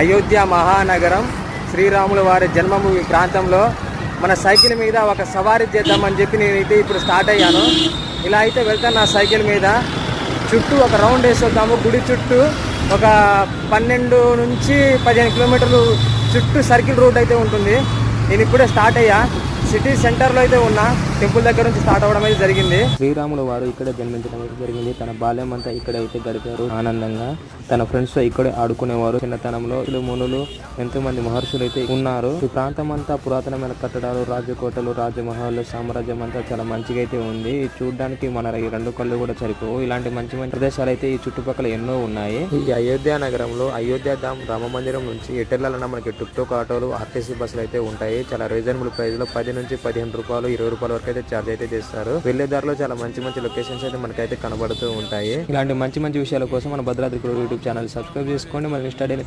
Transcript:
అయోధ్య మహానగరం శ్రీరాముల వారి జన్మభూమి ప్రాంతంలో మన సైకిల్ మీద ఒక సవారీ చేద్దామని చెప్పి నేనైతే ఇప్పుడు స్టార్ట్ అయ్యాను. ఇలా అయితే వెళ్తాను నా సైకిల్ మీద. చుట్టూ ఒక రౌండ్ వేసి వద్దాము. గుడి చుట్టూ ఒక 12 నుంచి 15 కిలోమీటర్లు చుట్టూ సర్కిల్ రోడ్ అయితే ఉంటుంది. నేను ఇప్పుడే స్టార్ట్ అయ్యా. సిటీ సెంటర్లో అయితే ఉన్నా. టెంపుల్ దగ్గర నుంచి స్టార్ట్ అవ్వడం అయితే జరిగింది. శ్రీరాములు వారు ఇక్కడే జన్మించడం అయితే జరిగింది. తన బాల్యం అంతా ఇక్కడే అయితే గడిపారు. ఆనందంగా తన ఫ్రెండ్స్ తో ఇక్కడే ఆడుకునేవారు. చిన్నతనంలో మునులు ఎంతో మంది మహర్షులు అయితే ఉన్నారు. ఈ ప్రాంతం అంతా పురాతనమైన కట్టడాలు, రాజకోటలు, రాజమహల్ సామ్రాజ్యం అంతా చాలా మంచిగా అయితే ఉంది. చూడడానికి మన ఈ 2 కళ్ళు కూడా సరిపోవు. ఇలాంటి మంచి మంచి ప్రదేశాలు అయితే ఈ చుట్టుపక్కల ఎన్నో ఉన్నాయి. ఈ అయోధ్య నగరంలో అయోధ్య ధామ్ రామ మందిరం నుంచి ఎటెళ్ళాలన్నా మనకి టుక్ ఆటోలు, ఆర్టీసీ బస్సులు అయితే ఉంటాయి. చాలా రీజనబుల్ ప్రైస్ లో 10 నుంచి 15 రూపాయలు, 20 రూపాయల వరకు అయితే ఛార్జ్ అయితే చేస్తారు. వెళ్లే దారిలో చాలా మంచి మంచి లొకేషన్స్ అయితే మనకైతే కనబడుతూ ఉంటాయి. ఇలాంటి మంచి మంచి విషయాల కోసం మన భద్రాద్రి యూట్యూబ్ ఛానల్ సబ్స్క్రైబ్ చేసుకోండి. మరి ఇన్స్టా